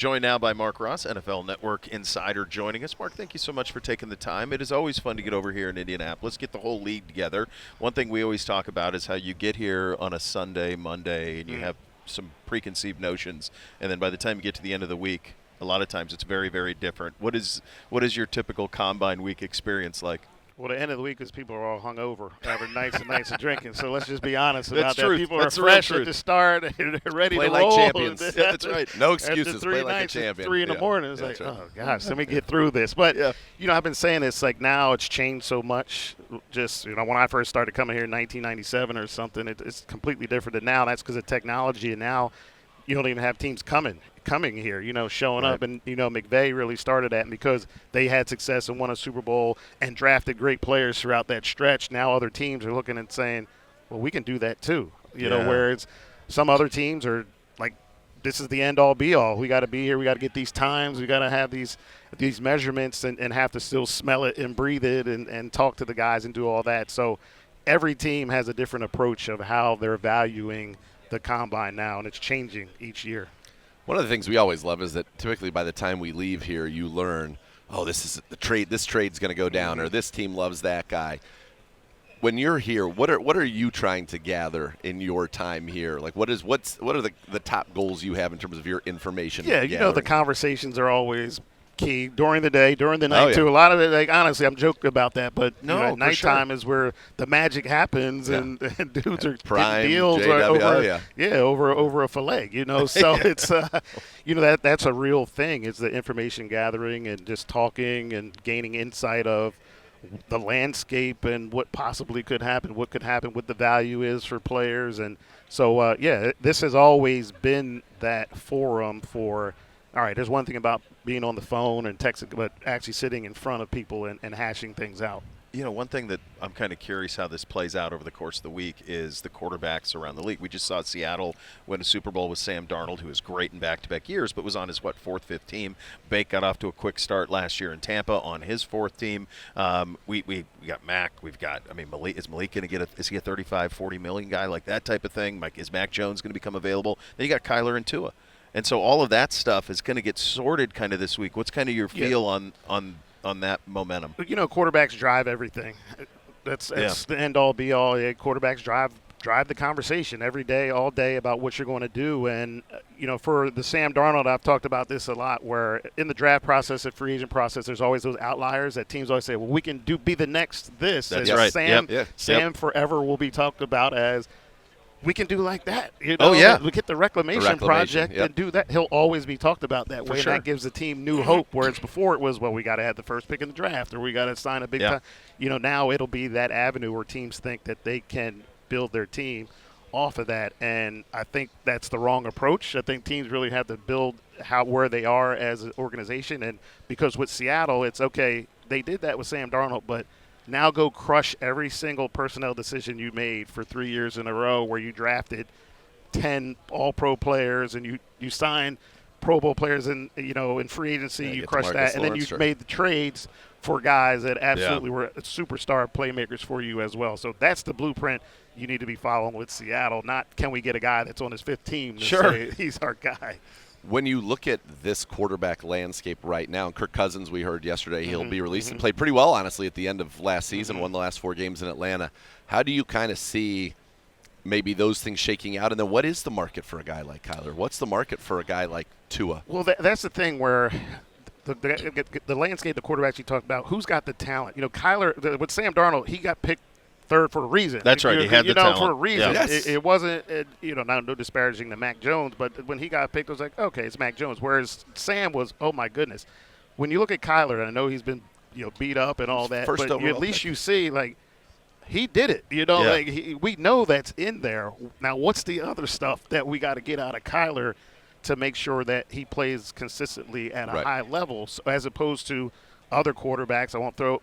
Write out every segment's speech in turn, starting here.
Joined now by Marc Ross, NFL Network insider, joining us. Marc, thank you so much for taking the time. It is always fun to get over here in Indianapolis, get the whole league together. One thing we always talk about is how you get here on a Sunday, Monday, and you have some preconceived notions, and then by the time you get to the end of the week, a lot of times it's very, very different. What is your typical combine week experience like? Well, the end of the week is people are all hungover, having nights and nights of drinking. So let's just be honest about That's that. true. People That's are the real fresh truth. at the start and they're ready Play to like roll. champions. And Yeah, that's right. No after excuses. three Play like a nights, it's champion. 3 in the morning. It's like, That's right. oh, gosh, let me get through this. But, Yeah. I've been saying this, like now it's changed so much. Just, when I first started coming here in 1997 or something, it's completely different than now. That's because of technology. And now you don't even have teams coming here, showing up. And, McVay really started that. And because they had success and won a Super Bowl and drafted great players throughout that stretch, now other teams are looking and saying, well, we can do that too. Whereas some other teams are like, this is the end-all, be-all. We got to be here. We got to get these times. We got to have these measurements and have to still smell it and breathe it and talk to the guys and do all that. So every team has a different approach of how they're valuing the combine now, and it's changing each year. One of the things we always love is that typically by the time we leave here, you learn, oh, this is the trade. This trade's going to go down, or this team loves that guy. When you're here, what are you trying to gather in your time here? Like, what are the top goals you have in terms of your information? Yeah, gathering? the conversations are always key during the day, during the night too. Yeah. A lot of it, like honestly, I'm joking about that, but No, nighttime is where the magic happens, and dudes are Prime, getting deals JW, over a fillet. So it's that's a real thing. It's the information gathering and just talking and gaining insight of the landscape and what possibly could happen, what the value is for players, and so this has always been that forum for. All right, there's one thing about being on the phone and texting, but actually sitting in front of people and hashing things out. One thing that I'm kind of curious how this plays out over the course of the week is the quarterbacks around the league. We just saw Seattle win a Super Bowl with Sam Darnold, who was great in back-to-back years, but was on his, fourth, fifth team. Bake got off to a quick start last year in Tampa on his fourth team. We got Mac. We've got, Malik. Is Malik going to is he a 35, 40 million guy, like that type of thing? Is Mac Jones going to become available? Then you got Kyler and Tua. And so all of that stuff is going to get sorted kind of this week. What's kind of your feel on that momentum? Quarterbacks drive everything. That's the end-all, be-all. Quarterbacks drive the conversation every day, all day about what you're going to do. And, for the Sam Darnold, I've talked about this a lot, where in the draft process, at free agent process, there's always those outliers that teams always say, well, we can be the next this. That's and right. Sam forever will be talked about as we can do like that. We get the reclamation project and do that. He'll always be talked about that way. Sure. And that gives the team new hope, whereas before it was, well, we got to have the first pick in the draft, or we got to sign a big time. Now it'll be that avenue where teams think that they can build their team off of that. And I think that's the wrong approach. I think teams really have to build where they are as an organization. And because with Seattle, it's okay, they did that with Sam Darnold, but now go crush every single personnel decision you made for 3 years in a row, where you drafted 10 all-pro players and you signed Pro Bowl players in free agency. You crushed that, and then you made the trades for guys that absolutely were superstar playmakers for you as well. So that's the blueprint you need to be following with Seattle. Not can we get a guy that's on his fifth team to say he's our guy. When you look at this quarterback landscape right now, and Kirk Cousins, we heard yesterday, he'll be released and played pretty well, honestly, at the end of last season, won the last 4 games in Atlanta. How do you kind of see maybe those things shaking out? And then what is the market for a guy like Kyler? What's the market for a guy like Tua? Well, that's the thing where the landscape, the quarterbacks you talked about, who's got the talent? Kyler, with Sam Darnold, he got picked third for a reason. That's right. He had the talent. For a reason. Yeah. It wasn't, no disparaging to Mac Jones, but when he got picked, it was like, okay, it's Mac Jones. Whereas Sam was, oh my goodness. When you look at Kyler, and I know he's been, beat up and all that, but at least you see, like, he did it. We know that's in there. Now, what's the other stuff that we got to get out of Kyler to make sure that he plays consistently at a high level, so, as opposed to other quarterbacks? I won't throw,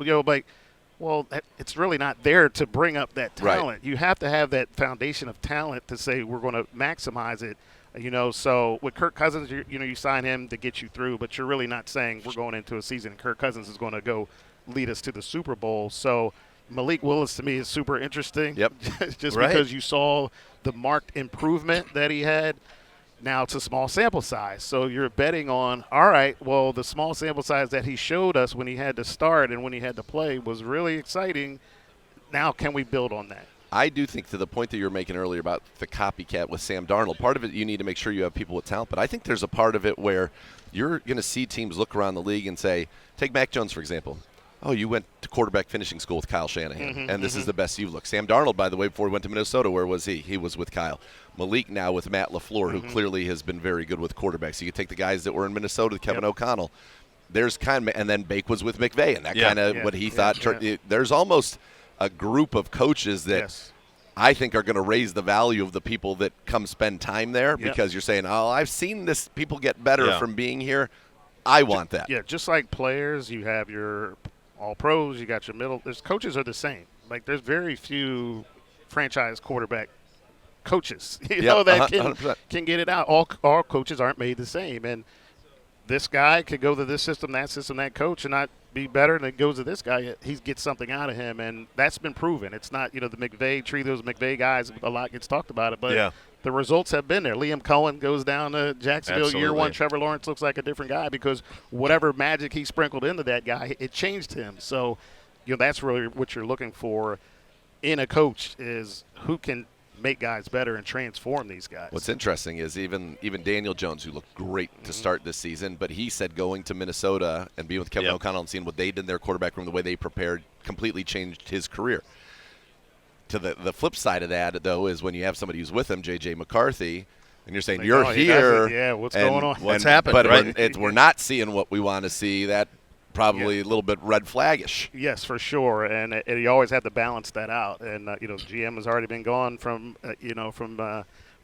well, it's really not there to bring up that talent. Right. You have to have that foundation of talent to say we're going to maximize it. So with Kirk Cousins, you sign him to get you through, but you're really not saying we're going into a season and Kirk Cousins is going to go lead us to the Super Bowl. So Malik Willis to me is super interesting. Yep. Just because you saw the marked improvement that he had. Now it's a small sample size. So you're betting on, all right, well, the small sample size that he showed us when he had to start and when he had to play was really exciting. Now can we build on that? I do think, to the point that you were making earlier about the copycat with Sam Darnold, part of it you need to make sure you have people with talent, but I think there's a part of it where you're going to see teams look around the league and say, take Mac Jones, for example. Oh, you went to quarterback finishing school with Kyle Shanahan, and this is the best you've looked. Sam Darnold, by the way, before he went to Minnesota, where was he? He was with Kyle. Malik now with Matt LaFleur, who clearly has been very good with quarterbacks. You could take the guys that were in Minnesota, Kevin O'Connell. There's kind of, and then Bake was with McVay, and that kind of what he thought. There's almost a group of coaches that I think are going to raise the value of the people that come spend time there because you're saying, oh, I've seen this. People get better from being here. I want that. Yeah, just like players, you have your all pros, you got your middle. There's coaches are the same. Like there's very few franchise quarterback coaches, that can get it out. All coaches aren't made the same, and this guy could go to this system, that coach, and not be better than goes to this guy. He gets something out of him, and that's been proven. It's not the McVay tree. Those McVay guys, a lot gets talked about it, but the results have been there. Liam Cohen goes down to Jacksonville year one. Trevor Lawrence looks like a different guy because whatever magic he sprinkled into that guy, it changed him. So, that's really what you're looking for in a coach is who can make guys better and transform these guys. What's interesting is even Daniel Jones, who looked great to start this season, but he said going to Minnesota and being with Kevin O'Connell and seeing what they did in their quarterback room, the way they prepared, completely changed his career. To the flip side of that, though, is when you have somebody who's with him, J.J. McCarthy, and you're saying, you're here. Yeah, what's going on? What's happened, but right? We're not seeing what we want to see. That probably a little bit red flaggish. Yes, for sure, and you always have to balance that out. And GM has already been gone from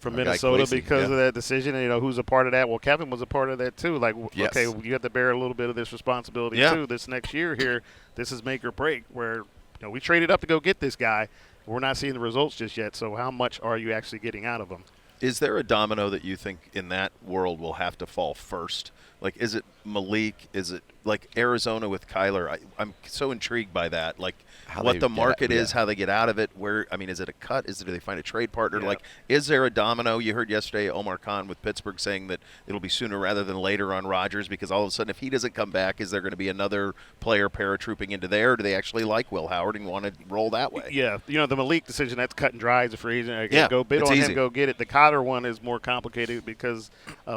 Minnesota because of that decision. And, who's a part of that? Well, Kevin was a part of that too. Like, okay, you have to bear a little bit of this responsibility too. This next year here, this is make or break. Where we traded up to go get this guy. We're not seeing the results just yet. So how much are you actually getting out of him? Is there a domino that you think in that world will have to fall first? Like, is it Malik? Is it like Arizona with Kyler? I'm so intrigued by that. Like, what the market is, how they get out of it. Is it a cut? Do they find a trade partner? Like, is there a domino? You heard yesterday Omar Khan with Pittsburgh saying that it'll be sooner rather than later on Rodgers because all of a sudden if he doesn't come back, is there going to be another player paratrooping into there? Or do they actually like Will Howard and want to roll that way? Yeah, the Malik decision, that's cut and dry as a free agent. Go bid on him, go get it. The Kyler one is more complicated because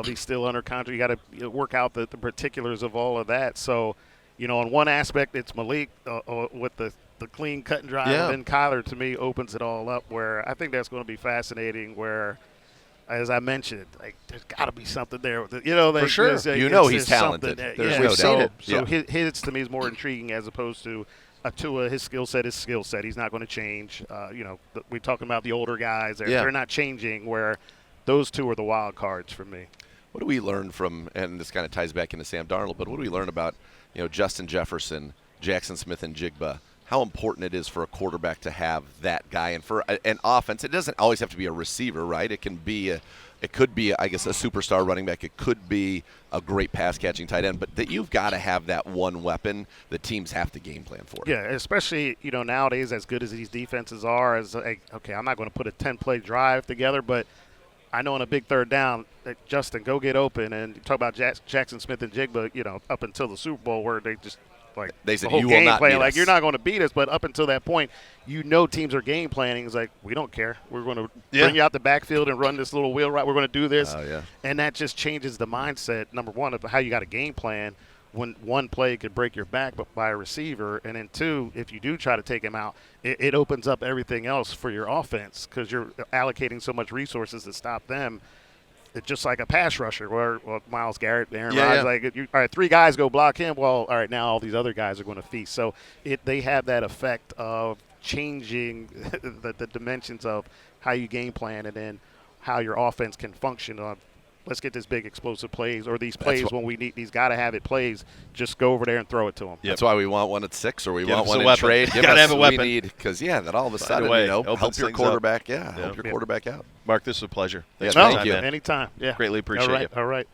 he's still under contract. You got to work out the particulars of all of that. So, on one aspect, it's Malik with the clean cut and dry, and then Kyler, to me, opens it all up where I think that's going to be fascinating where, as I mentioned, like there's got to be something there. For sure. He's talented. There's no doubt. So his, to me, is more intriguing as opposed to Tua. His skill set is skill set. He's not going to change. We're talking about the older guys. They're not changing, where those two are the wild cards for me. What do we learn from, and this kind of ties back into Sam Darnold, but what do we learn about Justin Jefferson, Jackson Smith, and Jigba? How important it is for a quarterback to have that guy, and for an offense, it doesn't always have to be a receiver, right? It could be, I guess, a superstar running back. It could be a great pass-catching tight end, but that you've got to have that one weapon that teams have to game plan for. Yeah, especially nowadays, as good as these defenses are, okay, I'm not going to put a 10-play drive together, but I know on a big third down, Justin, go get open, and talk about Jackson Smith and Jigba, up until the Super Bowl where they just. Like they said, the whole you game will not plan, beat like us. you're not going to beat us, but up until that point, teams are game planning. It's like we don't care. We're going to bring you out the backfield and run this little wheel route. We're going to do this, and that just changes the mindset. Number one, of how you got a game plan when one play could break your back by a receiver, and then two, if you do try to take him out, it opens up everything else for your offense because you're allocating so much resources to stop them. It's just like a pass rusher where Myles Garrett, Aaron Rodgers, all right, three guys go block him. Well, all right, now all these other guys are going to feast. So they have that effect of changing the dimensions of how you game plan and then how your offense can function on. Let's get this big explosive plays or these plays when we need these gotta-have-it plays. Just go over there and throw it to them. Yep. That's why we want one at 6 or we want one in weapon. trade. You got to have a weapon. Because, that all of a sudden, help your quarterback. Help your quarterback out. Marc, this was a pleasure. Thanks Thank for you. your time, man. Anytime. Yeah. Greatly appreciate it. All right.